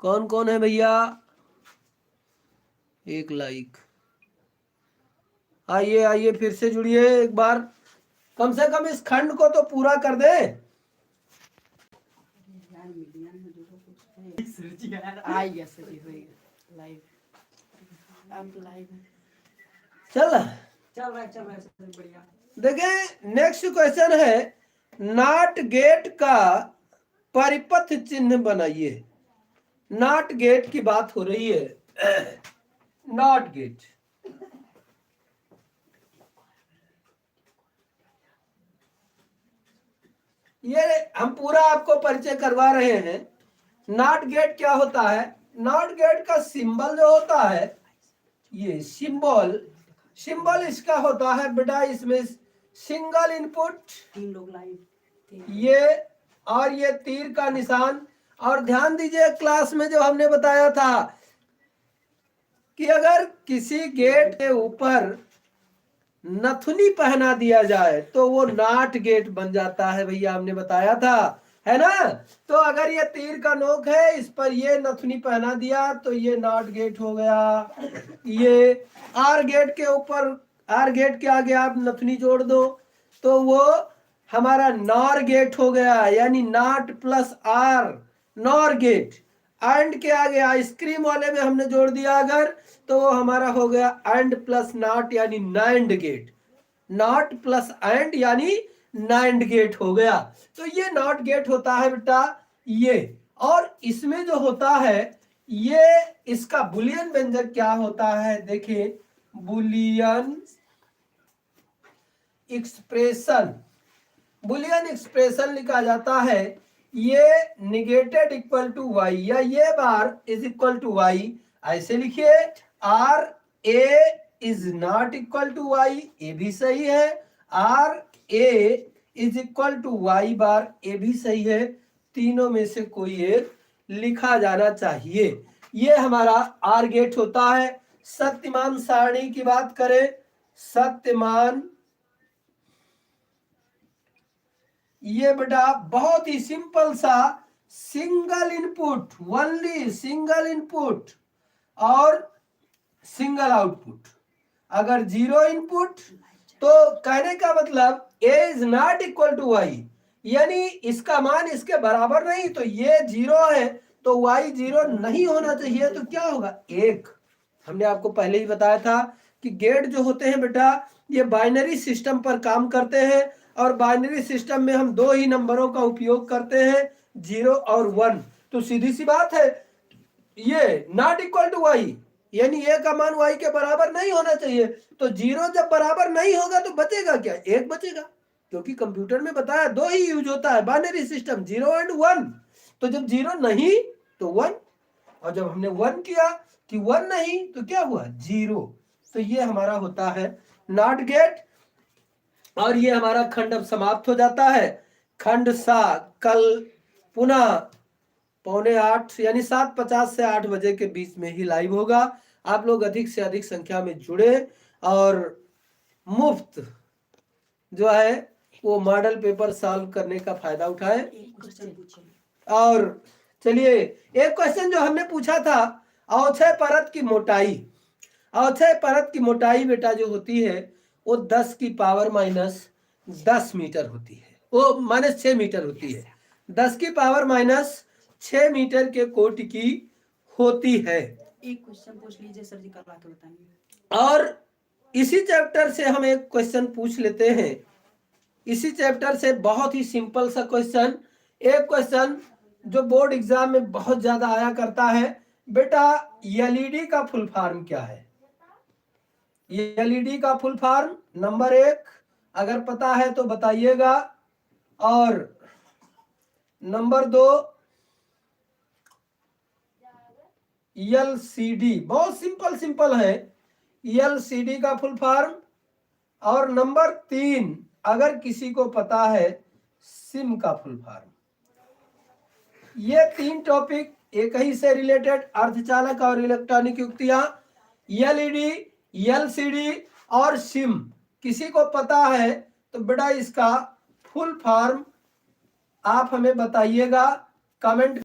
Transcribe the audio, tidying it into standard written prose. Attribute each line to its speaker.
Speaker 1: कौन कौन है भैया? एक लाइक। आइए आइए फिर से जुड़िए एक बार, कम से कम इस खंड को तो पूरा कर दे। चल बढ़िया। देखें नेक्स्ट क्वेश्चन है, नॉट गेट का परिपथ चिन्ह बनाइए। नॉट गेट की बात हो रही है। नॉट गेट, ये हम पूरा आपको परिचय करवा रहे हैं। नॉट गेट क्या होता है? नॉट गेट का सिंबल जो होता है, ये सिंबल इसका होता है बेटा, इसमें सिंगल इनपुट, 3 लोग लाइव, ये और ये तीर का निशान। और ध्यान दीजिए क्लास में जो हमने बताया था कि अगर किसी गेट के ऊपर नथुनी पहना दिया जाए तो वो नॉट गेट बन जाता है भैया, हमने बताया था, है ना। तो अगर ये तीर का नोक है, इस पर ये नथुनी पहना दिया तो ये नॉट गेट हो गया। ये आर गेट के ऊपर, आर गेट के आगे आप नथुनी जोड़ दो तो वो हमारा नॉर गेट हो गया, यानी not plus or, nor gate. And के आगे आइसक्रीम वाले में हमने जोड़ दिया अगर, तो वो हमारा हो गया एंड प्लस नॉट यानी नाइंड गेट। नॉट प्लस एंड यानी नाइंड गेट हो गया। तो ये नॉट गेट होता है बेटा ये। और इसमें जो होता है ये, इसका बुलियन व्यंजक क्या होता है देखिए, बुलियन एक्सप्रेशन, बुलियन एक्सप्रेशन लिखा जाता है, ये निगेटेड इक्वल टू वाई या ये bar is equal to y, ऐसे लिखिए। R A is not equal to y, A भी सही है। R A is equal to y bar, A भी सही है। तीनों में से कोई एक लिखा जाना चाहिए। ये हमारा आर गेट होता है। सत्यमान सारणी की बात करें, सत्यमान, ये बेटा बहुत ही सिंपल सा single input, only single input और सिंगल आउटपुट। अगर जीरो इनपुट तो कहने का मतलब a is not equal to Y, यानी इसका मान इसके बराबर नहीं, तो ये जीरो है तो y जीरो नहीं होना चाहिए, तो क्या होगा? एक। हमने आपको पहले ही बताया था कि गेट जो होते हैं बेटा ये बाइनरी सिस्टम पर काम करते हैं, और बाइनरी सिस्टम में हम दो ही नंबरों का उपयोग करते हैं, 0 और 1। तो सीधी सी बात है, ये नॉट इक्वल टू वाई यानी ए का मान वाई के बराबर नहीं होना चाहिए। तो 0 जब बराबर नहीं होगा तो बचेगा क्या? 1 बचेगा, क्योंकि कंप्यूटर में बताया दो ही यूज होता है बाइनरी सिस्टम, 0 एंड 1। तो जब 0 नहीं तो 1, और जब हमने 1 किया कि 1 नहीं तो क्या हुआ? 0। तो ये हमारा होता है नॉट गेट। और ये हमारा खंड अब समाप्त हो जाता है। खंड सा कल पुनः 7:45 यानी 7:50 से 8 बजे के बीच में ही लाइव होगा। आप लोग अधिक से अधिक संख्या में जुड़े और मुफ्त जो है वो मॉडल पेपर सॉल्व करने का फायदा उठाए। और चलिए एक क्वेश्चन जो हमने पूछा था, अवक्षय परत की मोटाई, अवक्षय परत की मोटाई बेटा जो होती है वो 10 की पावर माइनस 10 मीटर होती है, वो -6 मीटर होती है। 10 की पावर माइनस 6 मीटर के कोटि की होती है।
Speaker 2: एक क्वेश्चन पूछ लीजिए सर जी, करवा के बताएंगे।
Speaker 1: और इसी चैप्टर से हम एक क्वेश्चन पूछ लेते हैं, इसी चैप्टर से बहुत ही सिंपल सा क्वेश्चन। एक क्वेश्चन जो बोर्ड एग्जाम में बहुत ज्यादा आया करता है बेटा, एलईडी का फुल फॉर्म क्या है? एलईडी का फुल फॉर्म नंबर 1 अगर पता है तो बताइएगा, और नंबर 2 एलसीडी, बहुत सिंपल है एलसीडी का फुल फॉर्म। और नंबर 3 अगर किसी को पता है सिम का फुल फॉर्म। ये 3 टॉपिक एक ही से रिलेटेड, अर्धचालक और इलेक्ट्रॉनिक युक्तियां, एलईडी, एलसीडी और सिम। किसी को पता है तो बेटा इसका फुल फॉर्म आप हमें बताइएगा कमेंट